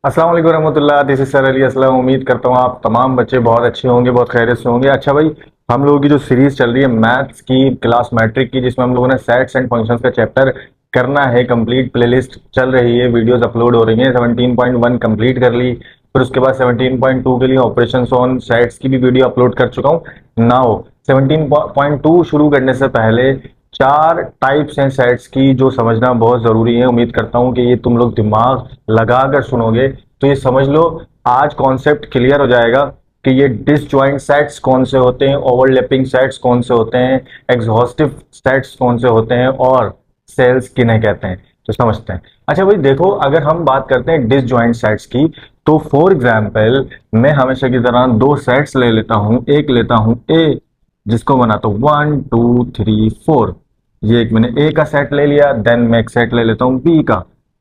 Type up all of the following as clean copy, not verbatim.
अस्सलाम वालेकुम रहमतुल्लाह। This is sir Ali Aslam. उम्मीद करता हूँ आप तमाम बच्चे बहुत अच्छे होंगे, बहुत खैरियत से होंगे। अच्छा भाई, हम लोगों की जो सीरीज चल रही है मैथ्स की, क्लास मैट्रिक की, जिसमें हम लोगों ने सेट्स एंड फंक्शंस का चैप्टर करना है कंप्लीट, प्लेलिस्ट चल रही है, वीडियोस अपलोड हो रही हैं। 17.1 कंप्लीट कर ली, फिर उसके बाद 17.2 के लिए ऑपरेशंस ऑन सेट्स की भी वीडियो अपलोड कर चुका हूँ। नाउ 17.2 शुरू करने से पहले चार टाइप्स हैं सेट्स की जो समझना बहुत जरूरी है। उम्मीद करता हूं कि ये तुम लोग दिमाग लगाकर सुनोगे तो ये समझ लो, आज कॉन्सेप्ट क्लियर हो जाएगा कि ये डिसजॉइंट सेट्स कौन से होते हैं, ओवरलैपिंग सेट्स कौन से होते हैं, एग्जॉस्टिव सेट्स कौन से होते हैं और सेल्स किन्हें कहते हैं। तो समझते हैं। अच्छा भाई देखो, अगर हम बात करते हैं डिसजॉइंट सेट्स की, तो फॉर एग्जाम्पल मैं हमेशा की तरह दो सेट्स ले लेता हूं। एक लेता हूं ए, जिसको बनाता हूं 1 2 3 4। ये एक मैंने ए का सेट ले लिया। देन मैं एक सेट ले लेता हूँ बी का।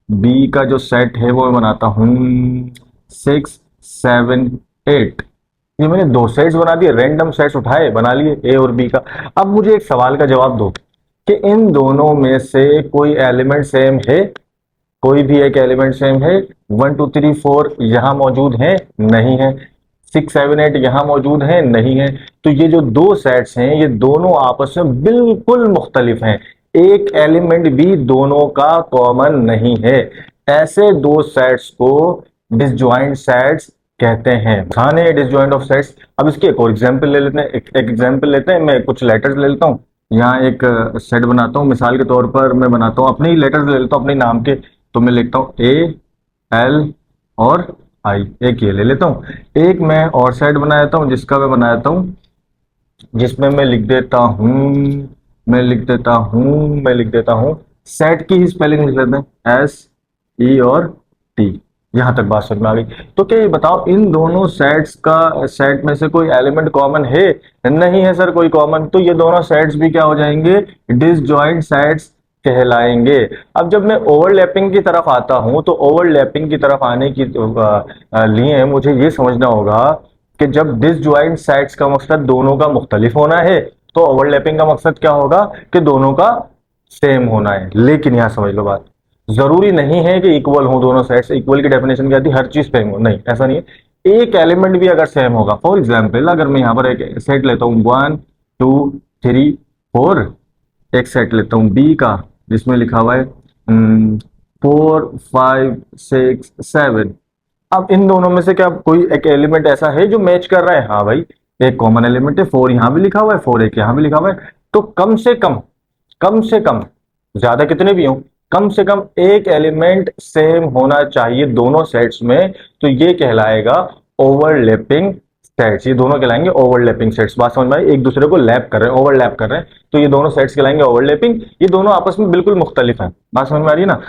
बी का जो सेट है वो मैं बनाता हूँ 6 7 8। ये मैंने दो सेट्स बना दिए, रैंडम सेट्स उठाए बना लिए ए और बी का। अब मुझे एक सवाल का जवाब दो कि इन दोनों में से कोई एलिमेंट सेम है? कोई भी एक एलिमेंट सेम है? 1 2 3 4 यहाँ मौजूद है? नहीं है। 6 7 8 यहाँ मौजूद है? नहीं है। तो ये जो दो सेट्स हैं ये दोनों आपस में बिल्कुल मुख्तलिफ हैं। एक एलिमेंट भी दोनों का कॉमन नहीं है। ऐसे दो सेट्स को डिसजॉइंट सेट्स कहते हैं। खाने डिसजॉइंट ऑफ सेट्स। अब इसके एक और एग्जांपल ले लेते हैं। एक एग्जांपल लेते हैं। मैं कुछ लेटर्स ले लेता हूँ, यहाँ एक सेट बनाता हूँ। मिसाल के तौर पर मैं बनाता हूँ, अपने ही लेटर्स ले लेता हूँ अपने नाम के। तो मैं लिखता हूँ ए एल और आई। एक ये ले लेता हूँ। एक मैं और सेट बना देता हूँ, जिसका मैं बना देता हूँ, जिसमें मैं लिख देता हूँ सेट की ही स्पेलिंग लिख लेते हैं, एस ई और टी। यहां तक बात समझ में आ गई। तो क्या ये बताओ, इन दोनों सेट्स का सेट में से कोई एलिमेंट कॉमन है? नहीं है सर कोई कॉमन। तो ये दोनों सेट्स भी क्या हो जाएंगे? डिसजॉइंट सेट्स कहलाएंगे। अब जब मैं ओवरलैपिंग की तरफ आता हूं तो ओवरलैपिंग की तरफ आने की लिए मुझे ये समझना होगा कि जब डिसजॉइंट सेट्स का मकसद दोनों का मुख्तलिफ होना है, तो ओवरलैपिंग का मकसद क्या होगा कि दोनों का सेम होना है। लेकिन यहां समझ लो बात, जरूरी नहीं है कि इक्वल हो दोनों सेट्स। इक्वल की डेफिनेशन क्या थी? हर चीज सेम हो, नहीं ऐसा नहीं है। एक एलिमेंट भी अगर सेम होगा, फॉर एग्जाम्पल अगर मैं यहां पर एक सेट लेता हूं 1 2 3 4, एक सेट लेता हूं बी का जिसमें लिखा हुआ है 4 5 6 7। अब इन दोनों में से क्या कोई एक एलिमेंट ऐसा है जो मैच कर रहा है? हाँ भाई, एक कॉमन एलिमेंट है। 4 यहां भी लिखा हुआ है, 4 एक यहां भी लिखा हुआ है। तो कम से कम, ज्यादा कितने भी हों, कम से कम एक एलिमेंट सेम होना चाहिए दोनों सेट्स में। तो ये कहलाएगा ओवरलैपिंग सेट्स। ये दोनों कहलाएंगे ओवरलैपिंग सेट्स। बात समझ में आई? एक दूसरे को लैप कर रहे हैं, ओवरलैप कर रहे हैं, तो ये दोनों सेट्स कहलाएंगे ओवरलैपिंग। ये दोनों आपस में बिल्कुल मुख्तलिफ हैं। बात समझ में आ रही है ना?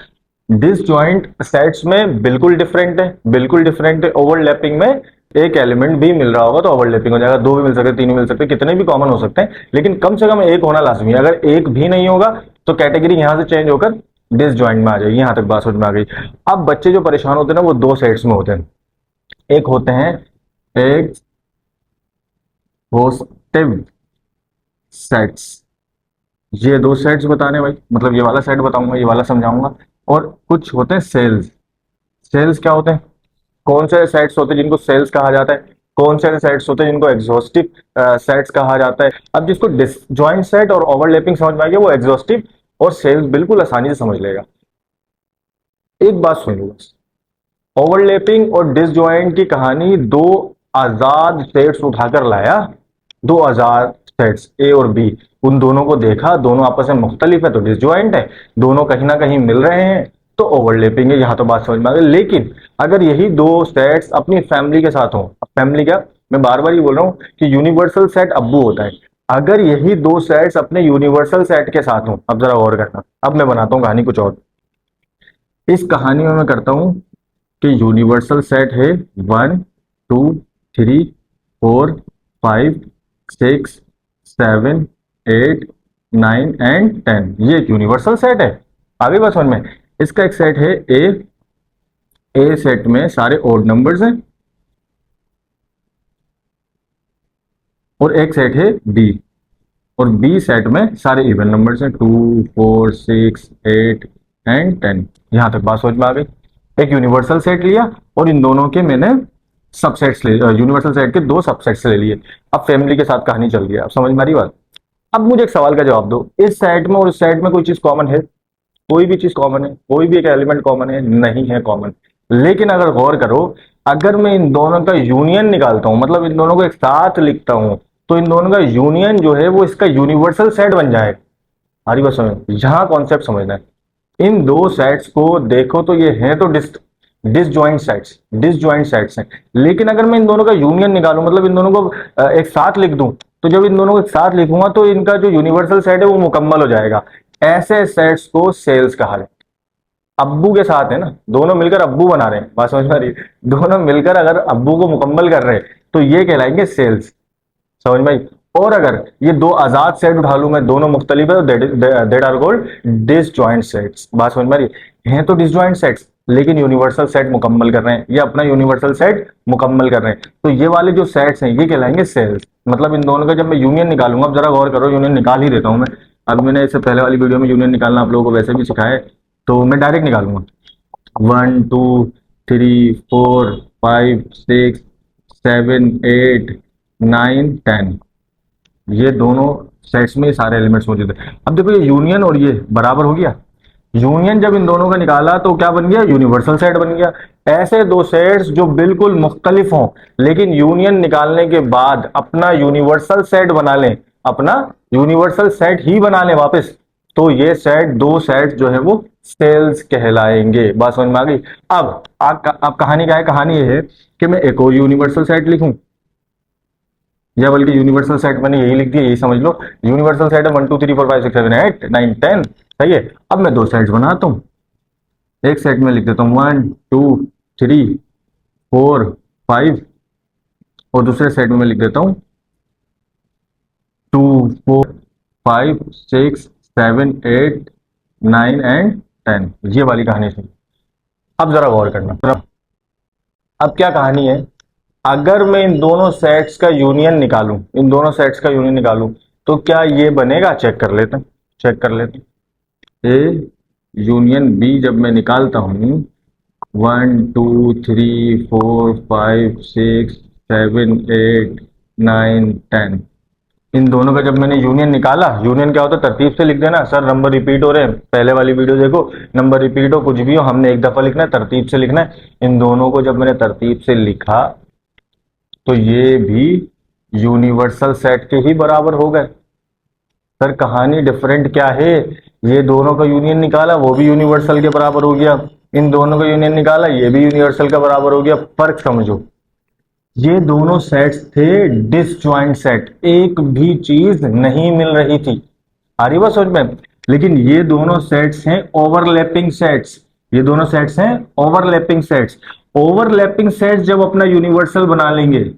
डिसजॉइंट सेट्स में बिल्कुल डिफरेंट है, बिल्कुल डिफरेंट है। ओवरलैपिंग में एक एलिमेंट भी मिल रहा होगा तो ओवरलैपिंग हो जाएगा। दो भी मिल सकते हैं, तीन भी मिल सकते हैं, कितने भी कॉमन हो सकते हैं, लेकिन कम से कम एक होना लाजमी है। अगर एक भी नहीं होगा तो कैटेगरी यहां से चेंज होकर डिसजॉइंट में आ जाएगी। यहां तक बात समझ में आ गई। अब बच्चे जो परेशान होते हैं ना, वो दो सेट्स में होते हैं। एक होते हैं एग्जॉस्टिव सेट्स। ये दो सेट्स बताने भाई, मतलब ये वाला सेट बताऊंगा, ये वाला समझाऊंगा। और कुछ होते हैं सेल्स। सेल्स क्या होते हैं? कौन से सेट्स होते हैं जिनको सेल्स कहा जाता है? कौन से सेट्स होते हैं जिनको एग्जॉस्टिव सेट्स कहा जाता है? अब जिसको डिसजॉइंट सेट और ओवरलैपिंग समझ में आ गया, वो एग्जॉस्टिव और सेल्स बिल्कुल आसानी से समझ लेगा। एक बात सुन लो बस, ओवरलैपिंग और डिसजॉइंट की कहानी दो आजाद सेट्स उठाकर लाया। दो आजाद सेट्स ए और बी, उन दोनों को देखा, दोनों आपस में मुख्तलिफ है तो डिसजॉइंट है, दोनों कहीं ना कहीं मिल रहे हैं तो ओवरलैपिंग है। यहां तो बात समझ में आ गई। लेकिन अगर यही दो सेट्स अपनी फैमिली के साथ हो, फैमिली क्या, मैं बार बार ये बोल रहा हूं कि यूनिवर्सल सेट अब्बू होता है। अगर यही दो सेट्स अपने यूनिवर्सल सेट के साथ हो, अब जरा गौर करना। अब मैं बनाता हूं कहानी कुछ और। इस कहानी में मैं करता हूं कि यूनिवर्सल सेट है 1 2 3 4 5 6 7 8 9 एंड 10। ये एक यूनिवर्सल सेट है। आगे बात समझ में? इसका एक सेट है ए। ए सेट में सारे ओड नंबर्स हैं और एक सेट है बी। और बी सेट में सारे इवन नंबर्स हैं, 2 4 6 8 एंड 10। यहां तक बात समझ में आ गई। एक यूनिवर्सल सेट लिया और इन दोनों के मैंने सबसेट्स ले, यूनिवर्सल सेट के दो सबसेट्स ले लिए। अब फैमिली के साथ कहानी चल रही है, अब समझ में आ रही बात। अब मुझे एक सवाल का जवाब दो, इस सेट में और इस सेट में कोई चीज कॉमन है? कोई भी चीज कॉमन है? कोई भी एक एलिमेंट कॉमन है? नहीं है कॉमन। लेकिन अगर गौर करो, अगर मैं इन दोनों का यूनियन निकालता हूं, मतलब इन दोनों को एक साथ लिखता हूं, तो इन दोनों का यूनियन जो है वो इसका यूनिवर्सल सेट बन जाएगा। हमारी बात समझ, यहां कॉन्सेप्ट समझना है। इन दो सेट्स को देखो तो ये हैं तो डिसजॉइंट सेट्स हैं। लेकिन अगर मैं इन दोनों का यूनियन निकालूं, मतलब इन दोनों को एक साथ लिख दूं, तो जब इन दोनों को एक साथ लिखूंगा तो इनका जो यूनिवर्सल सेट है वो मुकम्मल हो जाएगा। ऐसे सेट्स को सेल्स कहा जाए। अब्बू के साथ है ना, दोनों मिलकर अब्बू बना रहे हैं, बात समझ में आ रही है? दोनों मिलकर अगर अब्बू को मुकम्मल कर रहे हैं तो ये कहलाएंगे सेल्स। समझ में आई? और अगर ये दो आजाद सेट उठा लूं मैं, दोनों मुख्तलिफ है, तो that are called disjoint sets. बात समझ में आ रही है? तो डिसजॉइंट सेट्स लेकिन यूनिवर्सल सेट मुकम्मल कर रहे हैं, ये अपना यूनिवर्सल सेट मुकम्मल कर रहे हैं, तो ये वाले जो सेट्स हैं ये कहलाएंगे सेल्स। मतलब इन दोनों का जब मैं यूनियन निकालूंगा, अब जरा गौर करो, यूनियन निकाल ही देता हूं मैं। अब मैंने इससे पहले वाली वीडियो में यूनियन निकालना आप लोगों को वैसे भी सिखाया है, तो मैं डायरेक्ट निकालूंगा। 1 2 3 4 5 6 7 8 9 10, ये दोनों सेट्स में सारे एलिमेंट्स मौजूद है। अब देखो ये यूनियन और ये बराबर हो गया। यूनियन जब इन दोनों का निकाला तो क्या बन गया? यूनिवर्सल सेट बन गया। ऐसे दो सेट्स जो बिल्कुल मुख्तलिफ हों लेकिन यूनियन निकालने के बाद अपना यूनिवर्सल सेट बना लें, अपना यूनिवर्सल सेट ही बना लें वापस, तो ये सेट, दो सेट जो है वो सेल्स कहलाएंगे। बात समझ में आ गई? अब कहानी क्या है? कहानी ये है कि मैं एक और यूनिवर्सल सेट लिखूं, या बल्कि यूनिवर्सल सेट मैंने यही लिख दिया, यही समझ लो। यूनिवर्सल सेट है 1 2 3 4 5 6 7 8 9 10, सही है। अब मैं दो सेट्स बनाता हूं, एक सेट में लिख देता हूं 1 2 3 4 5, और दूसरे सेट में लिख देता हूं 2 4 5 6 7 8 9 एंड 10। ये वाली कहानी सुन। अब जरा गौर करना, अब क्या कहानी है? अगर मैं इन दोनों सेट्स का यूनियन निकालूं, इन दोनों सेट्स का यूनियन निकालूं, तो क्या ये बनेगा? चेक कर लेते हैं, चेक कर लेते हैं। ए यूनियन बी जब मैं निकालता हूं, 1 2 3 4 5 6 7 8 9 10, इन दोनों का जब मैंने यूनियन निकाला, यूनियन क्या होता है? तरतीब से लिख देना। सर नंबर रिपीट हो रहे हैं, पहले वाली वीडियो देखो, नंबर रिपीट हो कुछ भी हो, हमने एक दफा लिखना है, तरतीब से लिखना है। इन दोनों को जब मैंने तरतीब से लिखा तो ये भी यूनिवर्सल सेट के ही बराबर हो गए। सर कहानी डिफरेंट क्या है? ये दोनों का यूनियन निकाला, वो भी यूनिवर्सल के बराबर हो गया। इन दोनों का यूनियन निकाला, ये भी यूनिवर्सल का बराबर हो गया। फर्क समझो, ये दोनों सेट्स थे डिसजॉइंट सेट, एक भी चीज नहीं मिल रही थी। आ रही बात समझ में? लेकिन ये दोनों सेट्स हैं ओवरलैपिंग सेट्स, ये दोनों सेट्स हैं ओवरलैपिंग सेट्स। ओवरलैपिंग सेट्स जब अपना यूनिवर्सल बना लेंगे,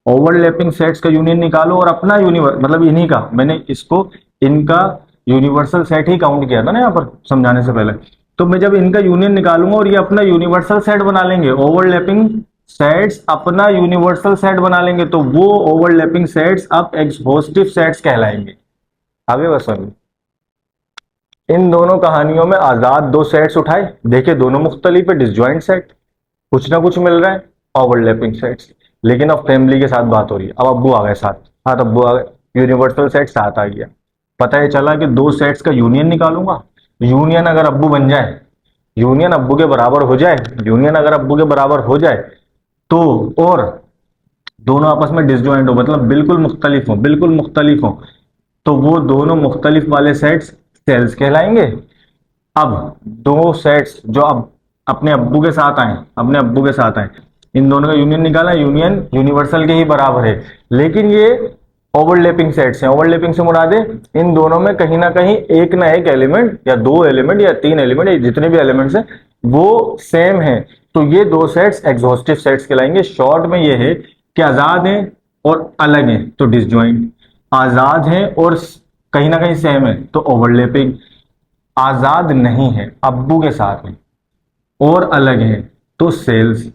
ओवरलैपिंग सेट्स का यूनियन निकालो और अपना यूनिवर्सल, मतलब इन्हीं का, मैंने इसको इनका यूनिवर्सल सेट ही काउंट किया था ना यहाँ पर समझाने से पहले। तो मैं जब इनका यूनियन निकालूंगा और ये अपना यूनिवर्सल सेट बना लेंगे, ओवरलैपिंग सेट्स अपना यूनिवर्सल सेट बना लेंगे, तो वो ओवरलैपिंग सेट्स अब एग्जॉस्टिव सेट्स कहलाएंगे। आगे बस समझ। इन दोनों कहानियों में आजाद दो सेट्स उठाए, देखे दोनों मुख्तलिफ है, डिसजॉइंट सेट, कुछ ना कुछ मिल रहा है, ओवरलैपिंग सेट्स। लेकिन अब फैमिली के साथ बात हो रही है, अब अब्बू आ गए साथ, साथ अब्बू आ गए, यूनिवर्सल सेट साथ आ गया। पता है चला कि दो सेट्स का यूनियन निकालूंगा, यूनियन अगर अब्बू बन जाए, यूनियन अब्बू के बराबर हो जाए, यूनियन अगर अब्बू के बराबर हो जाए तो, और दोनों आपस में डिसजॉइंट हो, मतलब बिल्कुल मुख्तलिफ हो, बिल्कुल मुख्तलिफ हो, तो वो दोनों मुख्तलिफ वाले सेट्स सेल्स कहलाएंगे। अब दो सेट्स जो अब अपने अब्बू के साथ आए, अपने अब्बू के साथ आए, इन दोनों का यूनियन निकाला, यूनियन यूनिवर्सल के ही बराबर है, लेकिन ये ओवरलैपिंग सेट्स हैं। ओवरलैपिंग से मुरादे इन दोनों में कहीं ना कहीं एक ना एक एलिमेंट या दो एलिमेंट या तीन एलिमेंट या जितने भी एलिमेंट्स हैं वो सेम है, तो ये दो सेट्स एग्जॉस्टिव सेट्स कहलाएंगे। शॉर्ट में ये है कि आजाद हैं और अलग हैं तो डिसजॉइंट, आजाद हैं और कहीं ना कहीं सेम है तो ओवरलैपिंग, आजाद नहीं है अब्बू के साथ है और अलग है तो सेल्स,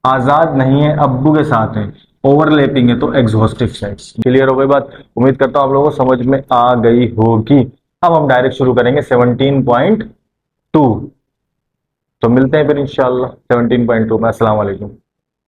आजाद नहीं है अब्बू के साथ है, ओवरलैपिंग है तो एग्जॉस्टिव सेट्स। क्लियर हो गई बात? उम्मीद करता हूं आप लोगों को समझ में आ गई होगी। अब हम डायरेक्ट शुरू करेंगे 17.2। तो मिलते हैं फिर इंशाल्लाह 17.2 में। अस्सलाम वालेकुम।